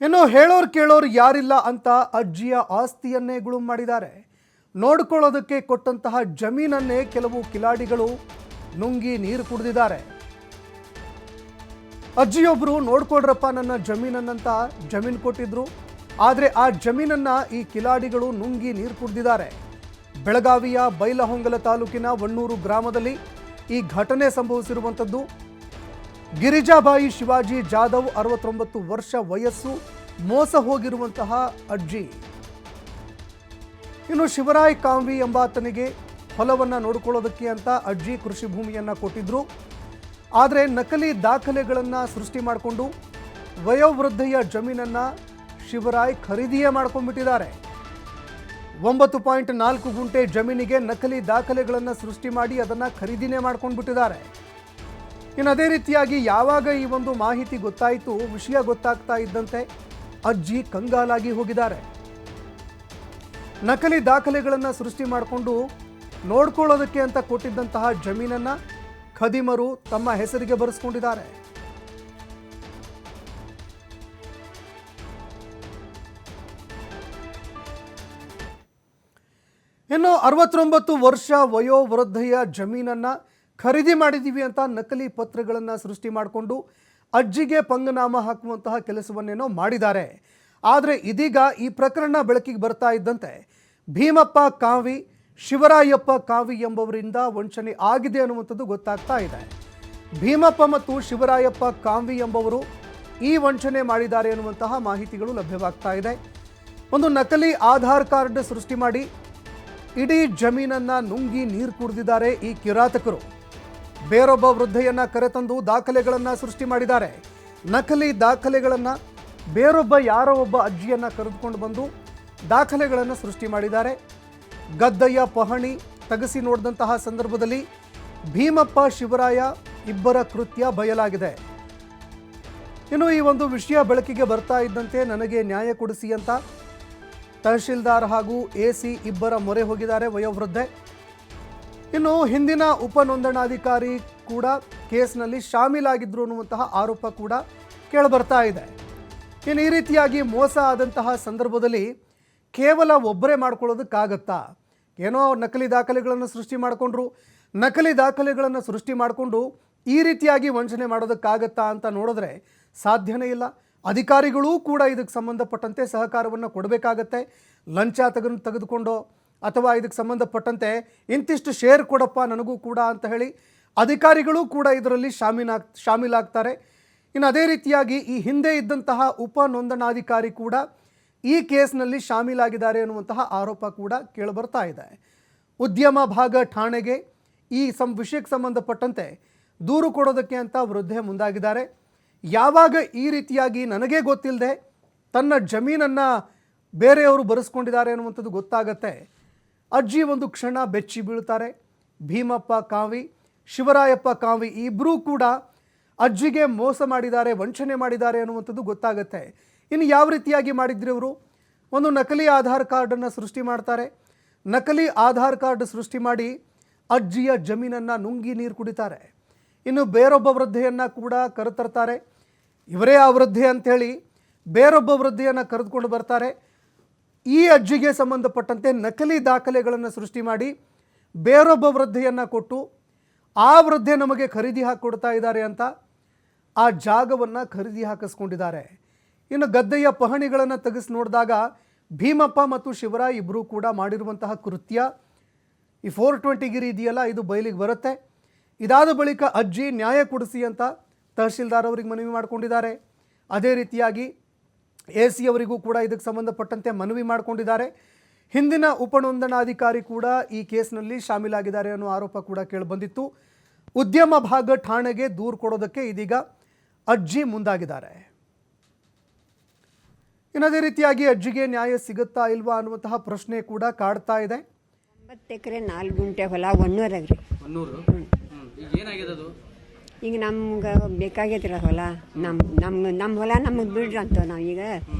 ಇನ್ನು ಹೇಳೋರು ಕೇಳೋರು ಯಾರಿಲ್ಲ ಅಂತ ಅಜ್ಜಿಯ ಆಸ್ತಿಯನ್ನೇ ಗುಳುಂ ಮಾಡಿದ್ದಾರೆ. ನೋಡ್ಕೊಳ್ಳೋದಕ್ಕೆ ಕೊಟ್ಟಂತಹ ಜಮೀನನ್ನೇ ಕೆಲವು ಕಿಲಾಡಿಗಳು ನುಂಗಿ ನೀರು ಕುಡಿದಿದ್ದಾರೆ. ಅಜ್ಜಿಯೊಬ್ಬರು ನೋಡ್ಕೊಳ್ರಪ್ಪ ನನ್ನ ಜಮೀನನ್ನಂತ ಜಮೀನು ಕೊಟ್ಟಿದ್ರು. ಆದರೆ ಆ ಜಮೀನನ್ನ ಈ ಕಿಲಾಡಿಗಳು ನುಂಗಿ ನೀರು ಕುಡಿದಿದ್ದಾರೆ. ಬೆಳಗಾವಿಯ ಬೈಲಹೊಂಗಲ ತಾಲೂಕಿನ ವಣ್ಣೂರು ಗ್ರಾಮದಲ್ಲಿ ಈ ಘಟನೆ ಸಂಭವಿಸಿರುವಂಥದ್ದು. ಗಿರಿಜಾಬಾಯಿ ಶಿವಾಜಿ ಜಾಧವ್ 69 ವರ್ಷ ವಯಸ್ಸು, ಮೋಸ ಹೋಗಿರುವಂತಹ ಅಜ್ಜಿ. ಇನ್ನು ಶಿವರಾಯ್ ಕಾಂವಿ ಎಂಬಾತನಿಗೆ ಹೊಲವನ್ನು ನೋಡಿಕೊಳ್ಳೋದಕ್ಕೆ ಅಂತ ಅಜ್ಜಿ ಕೃಷಿ ಭೂಮಿಯನ್ನು ಕೊಟ್ಟಿದ್ರು. ಆದರೆ ನಕಲಿ ದಾಖಲೆಗಳನ್ನು ಸೃಷ್ಟಿ ಮಾಡಿಕೊಂಡು ವಯೋವೃದ್ಧೆಯ ಜಮೀನನ್ನು ಶಿವರಾಯ್ ಖರೀದಿಯೇ ಮಾಡ್ಕೊಂಡ್ಬಿಟ್ಟಿದ್ದಾರೆ. 9.4 ಗುಂಟೆ ಜಮೀನಿಗೆ ನಕಲಿ ದಾಖಲೆಗಳನ್ನು ಸೃಷ್ಟಿ ಮಾಡಿ ಅದನ್ನು ಖರೀದಿನೇ ಮಾಡ್ಕೊಂಡ್ಬಿಟ್ಟಿದ್ದಾರೆ. ಇನ್ನು ಅದೇ ರೀತಿಯಾಗಿ ಯಾವಾಗ ಈ ಒಂದು ಮಾಹಿತಿ ಗೊತ್ತಾಯಿತು, ವಿಷಯ ಗೊತ್ತಾಗ್ತಾ ಇದ್ದಂತೆ ಅಜ್ಜಿ ಕಂಗಾಲಾಗಿ ಹೋಗಿದ್ದಾರೆ. ನಕಲಿ ದಾಖಲೆಗಳನ್ನು ಸೃಷ್ಟಿ ಮಾಡಿಕೊಂಡು ನೋಡ್ಕೊಳ್ಳೋದಕ್ಕೆ ಅಂತ ಕೊಟ್ಟಿದ್ದಂತಹ ಜಮೀನನ್ನು ಖದೀಮರು ತಮ್ಮ ಹೆಸರಿಗೆ ಬರೆಸ್ಕೊಂಡಿದ್ದಾರೆ. ಇನ್ನು 69 ವರ್ಷ ವಯೋವೃದ್ಧೆಯ ಜಮೀನನ್ನು ಖರೀದಿ ಮಾಡಿದ್ದೀವಿ ಅಂತ ನಕಲಿ ಪತ್ರಗಳನ್ನು ಸೃಷ್ಟಿ ಮಾಡಿಕೊಂಡು ಅಜ್ಜಿಗೆ ಪಂಗನಾಮ ಹಾಕುವಂತಹ ಕೆಲಸವನ್ನೇನೋ ಮಾಡಿದ್ದಾರೆ. ಆದರೆ ಇದೀಗ ಈ ಪ್ರಕರಣ ಬೆಳಕಿಗೆ ಬರ್ತಾ ಇದ್ದಂತೆ ಭೀಮಪ್ಪ ಕಾವಿ, ಶಿವರಾಯಪ್ಪ ಕಾವಿ ಎಂಬವರಿಂದ ವಂಚನೆ ಆಗಿದೆ ಅನ್ನುವಂಥದ್ದು ಗೊತ್ತಾಗ್ತಾ ಇದೆ. ಭೀಮಪ್ಪ ಮತ್ತು ಶಿವರಾಯಪ್ಪ ಕಾವಿ ಎಂಬವರು ಈ ವಂಚನೆ ಮಾಡಿದ್ದಾರೆ ಅನ್ನುವಂತಹ ಮಾಹಿತಿಗಳು ಲಭ್ಯವಾಗ್ತಾ ಇದೆ. ಒಂದು ನಕಲಿ ಆಧಾರ್ ಕಾರ್ಡ್ ಸೃಷ್ಟಿ ಮಾಡಿ ಇಡೀ ಜಮೀನನ್ನು ನುಂಗಿ ನೀರು ಕುಡಿದಿದ್ದಾರೆ ಈ ಕಿರಾತಕರು. ಬೇರೊಬ್ಬ ವೃದ್ಧೆಯನ್ನು ಕರೆತಂದು ದಾಖಲೆಗಳನ್ನು ಸೃಷ್ಟಿ ಮಾಡಿದ್ದಾರೆ. ನಕಲಿ ದಾಖಲೆಗಳನ್ನು ಬೇರೊಬ್ಬ ಯಾರೋ ಒಬ್ಬ ಅಜ್ಜಿಯನ್ನು ಕರೆದುಕೊಂಡು ಬಂದು ದಾಖಲೆಗಳನ್ನು ಸೃಷ್ಟಿ ಮಾಡಿದ್ದಾರೆ. ಗದ್ದೆಯ ಪಹಣಿ ತೆಗೆಸಿ ನೋಡಿದಂತಹ ಸಂದರ್ಭದಲ್ಲಿ ಭೀಮಪ್ಪ, ಶಿವರಾಯ ಇಬ್ಬರ ಕೃತ್ಯ ಬಯಲಾಗಿದೆ. ಇನ್ನು ಈ ಒಂದು ವಿಷಯ ಬೆಳಕಿಗೆ ಬರ್ತಾ ಇದ್ದಂತೆ ನನಗೆ ನ್ಯಾಯ ಕೊಡಿಸಿ ಅಂತ ತಹಶೀಲ್ದಾರ್ ಹಾಗೂ ಎಸಿ ಇಬ್ಬರ ಮೊರೆ ಹೋಗಿದ್ದಾರೆ ವಯೋವೃದ್ಧೆ. ಇನ್ನು ಹಿಂದಿನ ಉಪನೋಂದಣಾಧಿಕಾರಿ ಕೂಡ ಕೇಸ್ನಲ್ಲಿ ಶಾಮೀಲಾಗಿದ್ರು ಅನ್ನುವಂತಹ ಆರೋಪ ಕೂಡ ಕೇಳಿಬರ್ತಾ ಇದೆ. ಇನ್ನು ಈ ರೀತಿಯಾಗಿ ಮೋಸ ಆದಂತಹ ಸಂದರ್ಭದಲ್ಲಿ ಕೇವಲ ಒಬ್ಬರೇ ಮಾಡ್ಕೊಳ್ಳೋದಕ್ಕಾಗತ್ತಾ? ಏನೋ ನಕಲಿ ದಾಖಲೆಗಳನ್ನು ಸೃಷ್ಟಿ ಮಾಡಿಕೊಂಡ್ರು, ನಕಲಿ ದಾಖಲೆಗಳನ್ನು ಸೃಷ್ಟಿ ಮಾಡಿಕೊಂಡು ಈ ರೀತಿಯಾಗಿ ವಂಚನೆ ಮಾಡೋದಕ್ಕಾಗತ್ತಾ ಅಂತ ನೋಡಿದ್ರೆ ಸಾಧ್ಯನೇ ಇಲ್ಲ. ಅಧಿಕಾರಿಗಳೂ ಕೂಡ ಇದಕ್ಕೆ ಸಂಬಂಧಪಟ್ಟಂತೆ ಸಹಕಾರವನ್ನು ಕೊಡಬೇಕಾಗತ್ತೆ. ಲಂಚ ತೆಗೆದುಕೊಂಡು ಅಥವಾ ಇದಕ್ಕೆ ಸಂಬಂಧಪಟ್ಟಂತೆ ಇಂತಿಷ್ಟು ಶೇರ್ ಕೊಡಪ್ಪ ನನಗೂ ಕೂಡ ಅಂತ ಹೇಳಿ ಅಧಿಕಾರಿಗಳೂ ಕೂಡ ಇದರಲ್ಲಿ ಶಾಮೀಲಾಗ್ತಾರೆ. ಇನ್ನು ಅದೇ ರೀತಿಯಾಗಿ ಈ ಹಿಂದೆ ಇದ್ದಂತಹ ಉಪನೋಂದಣಾಧಿಕಾರಿ ಕೂಡ ಈ ಕೇಸ್ನಲ್ಲಿ ಶಾಮೀಲಾಗಿದ್ದಾರೆ ಅನ್ನುವಂತಹ ಆರೋಪ ಕೂಡ ಕೇಳಿಬರ್ತಾ ಇದೆ. ಉದ್ಯಮ ಭಾಗ ಠಾಣೆಗೆ ಈ ವಿಷಯಕ್ಕೆ ಸಂಬಂಧಪಟ್ಟಂತೆ ದೂರು ಕೊಡೋದಕ್ಕೆ ಅಂತ ವೃದ್ಧೆ ಮುಂದಾಗಿದ್ದಾರೆ. ಯಾವಾಗ ಈ ರೀತಿಯಾಗಿ ನನಗೇ ಗೊತ್ತಿಲ್ಲದೆ ತನ್ನ ಜಮೀನನ್ನು ಬೇರೆಯವರು ಬರೆಸ್ಕೊಂಡಿದ್ದಾರೆ ಅನ್ನುವಂಥದ್ದು ಗೊತ್ತಾಗತ್ತೆ, ಅಜ್ಜಿ ಒಂದು ಕ್ಷಣ ಬೆಚ್ಚಿ ಬೀಳ್ತಾರೆ. ಭೀಮಪ್ಪ ಕಾವಿ, ಶಿವರಾಯಪ್ಪ ಕಾವಿ ಇಬ್ಬರೂ ಕೂಡ ಅಜ್ಜಿಗೆ ಮೋಸ ಮಾಡಿದ್ದಾರೆ, ವಂಚನೆ ಮಾಡಿದ್ದಾರೆ ಅನ್ನುವಂಥದ್ದು ಗೊತ್ತಾಗತ್ತೆ. ಇನ್ನು ಯಾವ ರೀತಿಯಾಗಿ ಮಾಡಿದ್ರು ಇವರು? ಒಂದು ನಕಲಿ ಆಧಾರ್ ಕಾರ್ಡನ್ನು ಸೃಷ್ಟಿ ಮಾಡ್ತಾರೆ. ನಕಲಿ ಆಧಾರ್ ಕಾರ್ಡ್ ಸೃಷ್ಟಿ ಮಾಡಿ ಅಜ್ಜಿಯ ಜಮೀನನ್ನು ನುಂಗಿ ನೀರು ಕುಡಿತಾರೆ. ಇನ್ನು ಬೇರೊಬ್ಬ ವೃದ್ಧೆಯನ್ನು ಕೂಡ ಕರೆತರ್ತಾರೆ. ಇವರೇ ಆ ವೃದ್ಧೆ ಅಂಥೇಳಿ ಬೇರೊಬ್ಬ ವೃದ್ಧೆಯನ್ನು ಕರೆದುಕೊಂಡು ಬರ್ತಾರೆ. ಈ ಅಜ್ಜಿಗೆ ಸಂಬಂಧಪಟ್ಟಂತೆ ನಕಲಿ ದಾಖಲೆಗಳನ್ನು ಸೃಷ್ಟಿ ಮಾಡಿ ಬೇರೊಬ್ಬ ವೃದ್ಧೆಯನ್ನು ಕೊಟ್ಟು ಆ ವೃದ್ಧೆ ನಮಗೆ ಖರೀದಿ ಹಾಕಿಕೊಡ್ತಾ ಇದ್ದಾರೆ ಅಂತ ಆ ಜಾಗವನ್ನು ಖರೀದಿ ಹಾಕಿಸ್ಕೊಂಡಿದ್ದಾರೆ. ಇನ್ನು ಗದ್ದೆಯ ಪಹಣಿಗಳನ್ನು ತೆಗೆಸಿ ನೋಡಿದಾಗ ಭೀಮಪ್ಪ ಮತ್ತು ಶಿವರಾಯ್ ಇಬ್ಬರೂ ಕೂಡ ಮಾಡಿರುವಂತಹ ಕೃತ್ಯ ಈ 420 ಗಿರಿ ಇದೆಯಲ್ಲ, ಇದು ಬಯಲಿಗೆ ಬರುತ್ತೆ. ಇದಾದ ಬಳಿಕ ಅಜ್ಜಿ ನ್ಯಾಯ ಕೊಡಿಸಿ ಅಂತ ತಹಶೀಲ್ದಾರ್ ಅವರಿಗೆ ಮನವಿ ಮಾಡಿಕೊಂಡಿದ್ದಾರೆ. ಅದೇ ರೀತಿಯಾಗಿ ಎಸಿ ಅವರಿಗೂ ಕೂಡ ಇದಕ್ಕೆ ಸಂಬಂಧಪಟ್ಟಂತೆ ಮನವಿ ಮಾಡಿಕೊಂಡಿದ್ದಾರೆ. ಹಿಂದಿನ ಉಪನೋಂದಣಾಧಿಕಾರಿ ಕೂಡ ಈ ಕೇಸ್ನಲ್ಲಿ ಶಾಮೀಲಾಗಿದ್ದಾರೆ ಅನ್ನೋ ಆರೋಪ ಕೂಡ ಕೇಳಿಬಂದಿತ್ತು. ಉದ್ಯಮ ಭಾಗ ಠಾಣೆಗೆ ದೂರು ಕೊಡೋದಕ್ಕೆ ಇದೀಗ ಅಜ್ಜಿ ಮುಂದಾಗಿದ್ದಾರೆ. ಇನ್ನದೇ ರೀತಿಯಾಗಿ ಅಜ್ಜಿಗೆ ನ್ಯಾಯ ಸಿಗುತ್ತಾ ಇಲ್ವಾ ಅನ್ನುವಂತಹ ಪ್ರಶ್ನೆ ಕೂಡ ಕಾಡ್ತಾ ಇದೆ. 9 ಎಕರೆ 4 ಗುಂಟೆ ಹೊಲ ಒನ್ನೂರಾಗ್ರಿ. ಈಗ ನಮ್ಗೆ ಬೇಕಾಗೈತಿರ ಹೊಲ, ನಮ್ಮ ಹೊಲ ನಮಗೆ ಬಿಡ್ರಿ ಅಂತ ನಾವೀಗ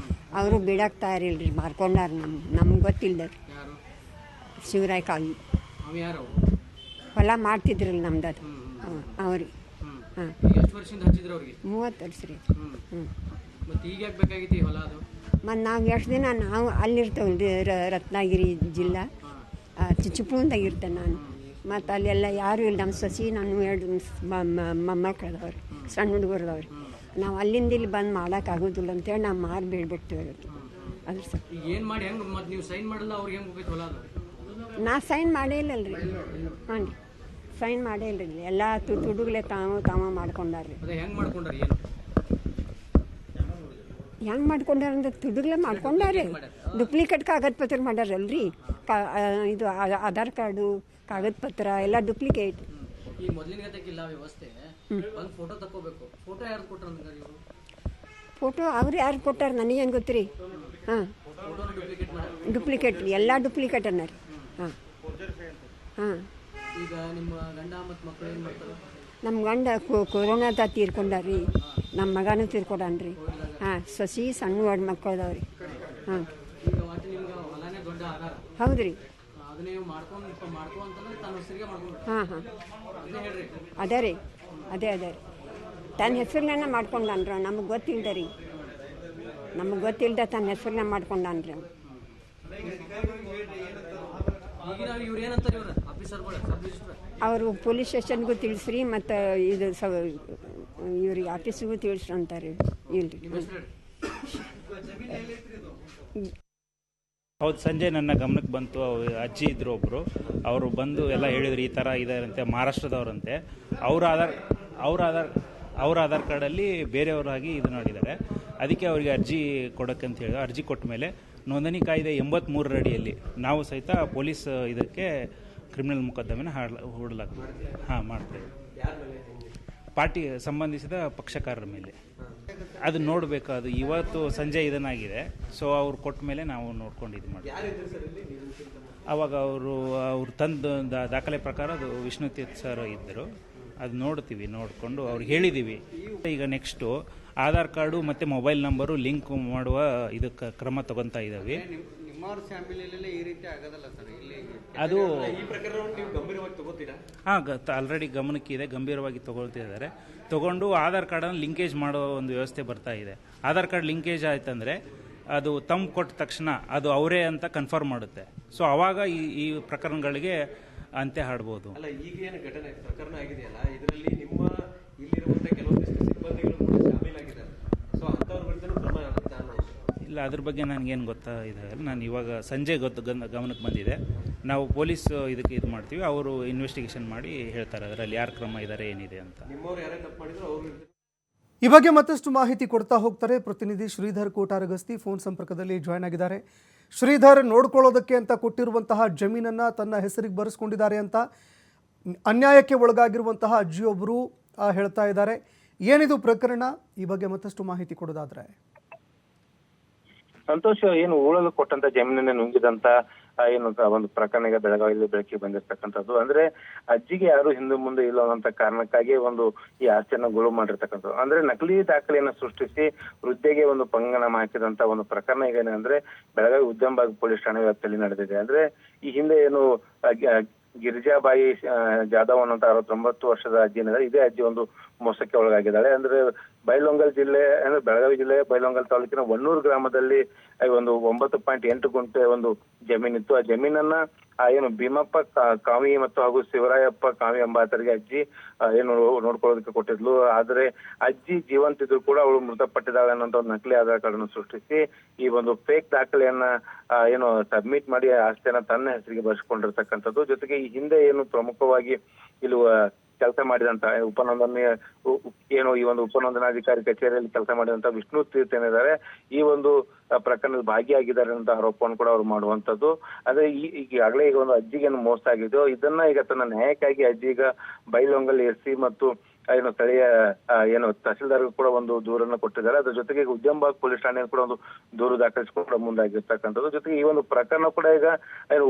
ಅವರು ಬಿಡಕ್ಕೆ ತಯಾರಿಲ್ರಿ, ಮಾರ್ಕೊಂಡಾರ. ನಮ್ಗೆ ಗೊತ್ತಿಲ್ಲ ಶಿವರಾಯ್ ಕಾವಿ ಹೊಲ ಮಾಡ್ತಿದ್ರಲ್ಲ ನಮ್ದು ಅವ್ರಿಗೆ. ಹಾಂ 30 ವರ್ಷ ರೀ. ಮತ್ತೆ ಈಗ ಯಾಕೆ ಬೇಕಾಗಿತ್ತು ಈ ಹೊಲ ಅದು? ಮತ್ತು ನಾವು ಎಷ್ಟು ದಿನ ನಾವು ಅಲ್ಲಿರ್ತೇವೆ ರತ್ನಗಿರಿ ಜಿಲ್ಲಾ ಚಿಚ್ಚುಪುಣದಾಗ ಇರ್ತೇನೆ ನಾನು. ಮತ್ತು ಅಲ್ಲೆಲ್ಲ ಯಾರೂ ಇಲ್ಲ, ನಮ್ಮ ಸಸಿ ನಾನು 2 ಮೊಮ್ಮಕ್ಕಳದವ್ರಿ, ಸಣ್ಣ ಹುಡುಗರದವ್ರಿ. ನಾವು ಅಲ್ಲಿಂದ ಇಲ್ಲಿ ಬಂದು ಮಾಡೋಕ್ಕಾಗೋದಿಲ್ಲ ಅಂತೇಳಿ ನಾವು ಮಾರಿ ಬೀಳ್ಬಿಡ್ತೀವಿ ಅದ್ರ ಸರ್. ಈಗ ಏನು ಮಾಡಿ ಹೆಂಗೆ ಮತ್ತೆ ನೀವು ಸೈನ್ ಮಾಡಲ್ಲ ಅವ್ರಿಗೆ ಹೆಂಗೆ ಹೋಗೈತೆ ಹೊಲ ಅದು? ನಾ ಸೈನ್ ಮಾಡೇ ಇಲ್ಲಲ್ರಿ. ಹಾಂ ರೀ, ಸೈನ್ ಮಾಡೇ ಇಲ್ಲರಿ. ಎಲ್ಲ ತುಡುಗಲೆ ತಾವ ಮಾಡ್ಕೊಂಡಾರ್ರಿ. ಅದೇ ಹೆಂಗೆ ಮಾಡ್ಕೊಂಡ್ರಿ? ಏನು ಹೆಂಗೆ ಮಾಡ್ಕೊಂಡಾರ ಅಂದ್ರೆ ತುಡುಗಲೆ ಮಾಡ್ಕೊಂಡಾರೆ. ಡುಪ್ಲಿಕೇಟ್ ಕಾಗದ ಪತ್ರ ಮಾಡ್ಯಾರಲ್ರಿ. ಇದು ಆಧಾರ್ ಕಾರ್ಡು, ಕಾಗದ ಪತ್ರ ಎಲ್ಲ ಡುಪ್ಲಿಕೇಟ್. ಈ ಮೊದಲಿನ ಗತಕ್ಕಿಲ್ಲ ವ್ಯವಸ್ಥೆ. ಒಂದು ಫೋಟೋ ತಗೋಬೇಕು. ಫೋಟೋ ಯಾರು ಕೊಟ್ರು ಅಂದ್ರೆ ಇವರು? ಫೋಟೋ ಅವ್ರು ಯಾರು ಕೊಟ್ಟಾರ ನನಗೇನು ಗೊತ್ತು ರೀ. ಹಾಂ, ಫೋಟೋನ ಡುಪ್ಲಿಕೇಟ್ ಮಾಡಿ ಡುಪ್ಲಿಕೇಟ್ ರೀ, ಎಲ್ಲ ಡುಪ್ಲಿಕೇಟ್ ಅನ್ನರಿ. ಹಾಂ ಹಾಂ. ಈಗ ನಿಮ್ಮ ಗಂಡ ಮತ್ತು ಮಕ್ಕಳು ಏನು ಮಾಡ್ತಾರೆ? ನಮ್ಮ ಗಂಡ ಕೊರೋನಾದ ತೀರ್ಕೊಂಡಾರ್ರಿ. ನಮ್ಮ ಮಗನೂ ತೀರ್ಕೊಂಡಾನ್ರಿ. ಹಾಂ, ಸಸಿ ಸಣ್ಣ 2 ಮಕ್ಕಳದವ್ರಿ. ಹಾಂ. ಈಗ ಒಟ್ಟು ನಿಮ್ಗೆ ಹೊಲನೇ ದೊಡ್ಡ ಆಧಾರ. ಹೌದು ರೀ. ಅದನ್ನೇ ನೀವು ಮಾಡ್ಕೊಂತಂದ್ರೆ ತನ್ನ ಹೆಸರಿಗೆ ಮಾಡ್ಕೊಂಡು. ಹಾಂ ಹಾಂ, ಅದನ್ನೇ ಹೇಳ್ರಿ. ಅದೇ ರೀ, ಅದೇ ರೀ. ತನ್ನ ಹೆಸರನ್ನ ಮಾಡ್ಕೊಂಡಾನ್ರಿ. ನಮಗೆ ಗೊತ್ತಿಲ್ದ ರೀ, ನಮಗೆ ಗೊತ್ತಿಲ್ದ ತನ್ನ ಹೆಸರನ್ನ ಮಾಡ್ಕೊಂಡಾನ್ರಿ. ಈಗ ನಾವು ಇವ್ರು ಏನಂತಾರೆ, ಇವ್ರು ಆಫೀಸರ್ಗಳು, ಸಬ್ ರಿಜಿಸ್ಟ್ರಾರ್? ಅವರು ಪೊಲೀಸ್ ಸ್ಟೇಷನ್ಗೂ ತಿಳಿಸ್ರಿ ಮತ್ತು ಇದು ಇವ್ರಿಗೆ ಆಫೀಸಿಗೂ ತಿಳಿಸ್ರಿ ಅಂತಾರೆ. ಇಲ್ರಿ. ಹೌದು, ಸಂಜೆ ನನ್ನ ಗಮನಕ್ಕೆ ಬಂತು. ಅಜ್ಜಿ ಇದ್ರು ಒಬ್ಬರು, ಅವರು ಬಂದು ಎಲ್ಲ ಹೇಳಿದ್ರು ಈ ಥರ ಇದಾರಂತೆ, ಮಹಾರಾಷ್ಟ್ರದವರಂತೆ. ಅವ್ರ ಆಧಾರ್ ಕಾರ್ಡಲ್ಲಿ ಬೇರೆಯವರಾಗಿ ಇದು ಮಾಡಿದ್ದಾರೆ. ಅದಕ್ಕೆ ಅವರಿಗೆ ಅರ್ಜಿ ಕೊಡೋಕ್ಕಂತ ಹೇಳಿದ್ರು. ಅರ್ಜಿ ಕೊಟ್ಟ ಮೇಲೆ ನೋಂದಣಿ ಕಾಯ್ದೆ 83 ಅಡಿಯಲ್ಲಿ ನಾವು ಸಹಿತ ಪೊಲೀಸ್ ಇದಕ್ಕೆ ಕ್ರಿಮಿನಲ್ ಮೊಕದ್ದಮೆನ ಹೂಡಲಾಗ್ತದೆ. ಹಾಂ, ಮಾಡ್ತೇವೆ. ಪಾರ್ಟಿ ಸಂಬಂಧಿಸಿದ ಪಕ್ಷಕಾರರ ಮೇಲೆ ಅದು ನೋಡಬೇಕು. ಅದು ಇವತ್ತು ಸಂಜೆ ಇದನ್ನಾಗಿದೆ. ಸೊ ಅವ್ರು ಕೊಟ್ಟ ಮೇಲೆ ನಾವು ನೋಡ್ಕೊಂಡು ಇದು ಮಾಡ್ತೀವಿ. ಆವಾಗ ಅವ್ರು ತಂದು ದಾಖಲೆ ಪ್ರಕಾರ ಅದು ವಿಷ್ಣು ತೀರ್ಥ ಸರ್ ಇದ್ದರು. ಅದು ನೋಡ್ತೀವಿ, ನೋಡಿಕೊಂಡು ಅವ್ರಿಗೆ ಹೇಳಿದ್ದೀವಿ. ಈಗ ನೆಕ್ಸ್ಟು ಆಧಾರ್ ಕಾರ್ಡು ಮತ್ತು ಮೊಬೈಲ್ ನಂಬರು ಲಿಂಕ್ ಮಾಡುವ ಇದಕ್ಕೆ ಕ್ರಮ ತಗೊತಾ ಇದ್ದಾವೆ. ಅದು ಹಾಂ, ಆಲ್ರೆಡಿ ಗಮನಕ್ಕಿದೆ, ಗಂಭೀರವಾಗಿ ತಗೊಳ್ತಿದ್ದಾರೆ. ತಗೊಂಡು ಆಧಾರ್ ಕಾರ್ಡನ್ನು ಲಿಂಕೇಜ್ ಮಾಡೋ ಒಂದು ವ್ಯವಸ್ಥೆ ಬರ್ತಾ ಇದೆ. ಆಧಾರ್ ಕಾರ್ಡ್ ಲಿಂಕೇಜ್ ಆಯ್ತಂದರೆ ಅದು ತಮ್ಮ ಕೊಟ್ಟ ತಕ್ಷಣ ಅದು ಅವರೇ ಅಂತ ಕನ್ಫರ್ಮ್ ಮಾಡುತ್ತೆ. ಸೊ ಅವಾಗ ಈ ಪ್ರಕರಣಗಳಿಗೆ ಅಂತ್ಯ ಹಾಡ್ಬೋದು. ಅಲ್ಲ, ಈಗ ಏನು ಘಟನೆ ಪ್ರಕರಣ ಆಗಿದೆಯಲ್ಲ, ಇದರಲ್ಲಿ ನಿಮ್ಮ ಇಲ್ಲಿರುವಂಥ ಕೆಲವೊಂದಿಷ್ಟು ಸಿಬ್ಬಂದಿಗಳು ಕೂಡ ಶಾಮೀಲಾಗಿದ್ದಾರೆ. ಸೊ ಅಂಥವ್ರ ವಿರುದ್ಧನೂ ಕ್ರಮ ಆಗುತ್ತೆ ಅನ್ನೋದು? ಇಲ್ಲ, ಅದ್ರ ಬಗ್ಗೆ ನನಗೇನು ಗೊತ್ತಾಗಿದೆ. ನಾನು ಇವಾಗ ಸಂಜೆ ಗಮನಕ್ಕೆ ಬಂದಿದೆ. ನಾವು ಪೊಲೀಸ್ ಇದಕ್ಕೆ ಇದು ಮಾಡ್ತೀವಿ. ಅವರು ಇನ್ವೆಸ್ಟಿಗೇಷನ್ ಮಾಡಿ ಹೇಳ್ತಾರೆ ಅದರಲ್ಲಿ ಯಾರು ಕ್ರಮ ಇದ್ದಾರೆ, ಏನಿದೆ ಅಂತ. ನಿಮ್ಮವ್ರು ಯಾರೇ ತಪ್ಪು ಮಾಡಿದ್ರು ಅವ್ರ ಈ ಬಗ್ಗೆ ಮತ್ತಷ್ಟು ಮಾಹಿತಿ ಕೊಡ್ತಾ ಹೋಗ್ತಾರೆ ಪ್ರತಿನಿಧಿ ಶ್ರೀಧರ್ ಕೋಟಾರಗಸ್ತಿ. ಫೋನ್ ಸಂಪರ್ಕದಲ್ಲಿ ಜಾಯ್ನ್ ಆಗಿದ್ದಾರೆ. ಶ್ರೀಧರ್, ನೋಡ್ಕೊಳ್ಳೋದಕ್ಕೆ ಅಂತ ಕೊಟ್ಟಿರುವಂತಹ ಜಮೀನನ್ನು ತನ್ನ ಹೆಸರಿಗೆ ಬರೆಸ್ಕೊಂಡಿದ್ದಾರೆ ಅಂತ ಅನ್ಯಾಯಕ್ಕೆ ಒಳಗಾಗಿರುವಂತಹ ಅಜ್ಜಿಯೊಬ್ಬರು ಹೇಳ್ತಾ ಇದ್ದಾರೆ. ಏನಿದು ಪ್ರಕರಣ? ಈ ಬಗ್ಗೆ ಮತ್ತಷ್ಟು ಮಾಹಿತಿ ಕೊಡೋದಾದ್ರೆ. ಸಂತೋಷ್, ಏನು ಊಳಲು ಕೊಟ್ಟಂತ ಜಮೀನನ್ನೇ ನುಂಗಿದಂತ ಏನು ಒಂದು ಪ್ರಕರಣ ಈಗ ಬೆಳಗಾವಿಯಲ್ಲಿ ಬೆಳಕಿಗೆ ಬಂದಿರ್ತಕ್ಕಂಥದ್ದು. ಅಂದ್ರೆ ಅಜ್ಜಿಗೆ ಯಾರು ಹಿಂದೆ ಮುಂದೆ ಇಲ್ಲ ಅನ್ನೋಂತ ಕಾರಣಕ್ಕಾಗಿ ಒಂದು ಈ ಆಸ್ತಿಯನ್ನ ಗೊಳು ಮಾಡಿರ್ತಕ್ಕಂಥದ್ದು. ಅಂದ್ರೆ ನಕಲಿ ದಾಖಲೆಯನ್ನ ಸೃಷ್ಟಿಸಿ ವೃದ್ಧೆಗೆ ಒಂದು ಪಂಗನಾಮ ಹಾಕಿದಂತ ಒಂದು ಪ್ರಕರಣ ಈಗ ಏನಂದ್ರೆ ಬೆಳಗಾವಿ ಉದ್ಯಮಬಾಗ್ ಪೊಲೀಸ್ ಠಾಣೆ ವ್ಯಾಪ್ತಿಯಲ್ಲಿ ನಡೆದಿದೆ. ಅಂದ್ರೆ ಈ ಹಿಂದೆ ಏನು ಗಿರಿಜಾಬಾಯಿ ಜಾಧವ್ ಅನ್ನೋಂತ 69 ವರ್ಷದ ಅಜ್ಜಿ ಏನಿದೆ, ಇದೇ ಅಜ್ಜಿ ಒಂದು ಮೋಸಕ್ಕೆ ಒಳಗಾಗಿದ್ದಾಳೆ. ಅಂದ್ರೆ ಬೈಲೊಂಗಲ್ ಜಿಲ್ಲೆ ಅಂದ್ರೆ ಬೆಳಗಾವಿ ಜಿಲ್ಲೆ ಬೈಲೊಂಗಲ್ ತಾಲೂಕಿನ ವನ್ನೂರು ಗ್ರಾಮದಲ್ಲಿ ಒಂದು 9.8 ಗುಂಟೆ ಒಂದು ಜಮೀನಿತ್ತು. ಆ ಜಮೀನನ್ನ ಏನು ಭೀಮಪ್ಪ ಕಾವಿ ಮತ್ತು ಹಾಗೂ ಶಿವರಾಯಪ್ಪ ಕಾವಿ ಎಂಬಾತರಿಗೆ ಅಜ್ಜಿ ಏನು ನೋಡ್ಕೊಳ್ಳೋದಕ್ಕೆ ಕೊಟ್ಟಿದ್ಲು. ಆದ್ರೆ ಅಜ್ಜಿ ಜೀವಂತಿದ್ರು ಕೂಡ ಅವಳು ಮೃತಪಟ್ಟಿದ್ದಾಳೆ ಅನ್ನೋ ಒಂದು ನಕಲಿ ಆಧಾರ್ ಕಾರ್ಡ್ ಅನ್ನು ಸೃಷ್ಟಿಸಿ ಈ ಒಂದು ಫೇಕ್ ದಾಖಲೆಯನ್ನ ಏನು ಸಬ್ಮಿಟ್ ಮಾಡಿ ಆಸ್ತಿಯನ್ನ ತನ್ನ ಹೆಸರಿಗೆ ಬರ್ಸ್ಕೊಂಡಿರ್ತಕ್ಕಂಥದ್ದು. ಜೊತೆಗೆ ಈ ಹಿಂದೆ ಏನು ಪ್ರಮುಖವಾಗಿ ಇಲ್ಲಿ ಕೆಲಸ ಮಾಡಿದಂತ ಏನು ಈ ಒಂದು ಉಪನೋಂದಣಾಧಿಕಾರಿ ಕಚೇರಿಯಲ್ಲಿ ಕೆಲಸ ಮಾಡಿದಂತ ವಿಷ್ಣು ತೀರ್ಥ ಏನಿದ್ದಾರೆ, ಈ ಒಂದು ಪ್ರಕರಣದಲ್ಲಿ ಭಾಗಿಯಾಗಿದ್ದಾರೆ ಅಂತ ಆರೋಪವನ್ನು ಕೂಡ ಅವ್ರು ಮಾಡುವಂತದ್ದು. ಆದ್ರೆ ಈಗಾಗಲೇ ಈಗ ಒಂದು ಅಜ್ಜಿಗೆ ಮೋಸ ಆಗಿದ್ದು, ಇದನ್ನ ಈಗ ತನ್ನ ನ್ಯಾಯಕ್ಕಾಗಿ ಅಜ್ಜಿ ಈಗ ಬೈಲೊಂಗಲ್ ಎಸ್ಸಿ ಮತ್ತು ಏನು ಸ್ಥಳೀಯ ಏನು ತಹಸೀಲ್ದಾರ್ ಕೂಡ ಒಂದು ದೂರನ್ನ ಕೊಟ್ಟಿದ್ದಾರೆ. ಅದ್ರ ಜೊತೆಗೆ ಉದ್ಯಮಬಾಗ್ ಪೊಲೀಸ್ ಠಾಣೆಯಲ್ಲಿ ಕೂಡ ಒಂದು ದೂರು ದಾಖಲಿಸಿಕೊಂಡು ಮುಂದಾಗಿರ್ತಕ್ಕಂಥದ್ದು. ಜೊತೆಗೆ ಈ ಒಂದು ಪ್ರಕರಣ ಕೂಡ ಈಗ ಏನು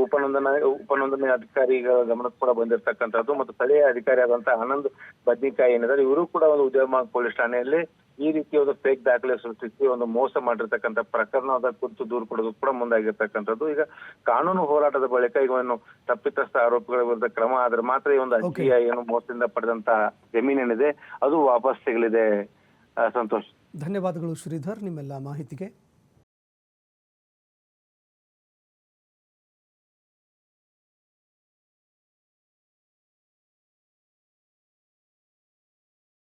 ಉಪನೋಂದಣಿ ಅಧಿಕಾರಿಗಳ ಗಮನಕ್ಕೆ ಕೂಡ ಬಂದಿರತಕ್ಕಂಥದ್ದು. ಮತ್ತು ಸ್ಥಳೀಯ ಅಧಿಕಾರಿ ಆದಂತಹ ಆನಂದ್ ಬದ್ನಿಕಾಯಿ ಏನಿದ್ದಾರೆ, ಇವರು ಕೂಡ ಒಂದು ಉದ್ಯಮಬಾಗ್ ಪೊಲೀಸ್ ಠಾಣೆಯಲ್ಲಿ ಈ ರೀತಿಯ ಒಂದು ಫೇಕ್ ದಾಖಲೆ ಸೃಷ್ಟಿಸಿ ಒಂದು ಮೋಸ ಮಾಡಿರ್ತಕ್ಕಂಥ ಪ್ರಕರಣದ ಕುರಿತು ದೂರು ಕೊಡೋದು ಕೂಡ ಮುಂದಾಗಿರ್ತಕ್ಕಂಥದ್ದು. ಈಗ ಕಾನೂನು ಹೋರಾಟದ ಬಳಿಕ ಈಗ ಏನು ತಪ್ಪಿತಸ್ಥ ಆರೋಪಿಗಳ ವಿರುದ್ಧ ಕ್ರಮ ಆದ್ರೆ ಮಾತ್ರ ಈ ಒಂದು ಅಜ್ಜಿಯ ಏನು ಮೋಸದಿಂದ ಪಡೆದಂತ ಜಮೀನೇನಿದೆ ಅದು ವಾಪಸ್ ಸಿಗಲಿದೆ. ಸಂತೋಷ್. ಧನ್ಯವಾದಗಳು ಶ್ರೀಧರ್ ನಿಮ್ಮೆಲ್ಲ ಮಾಹಿತಿಗೆ.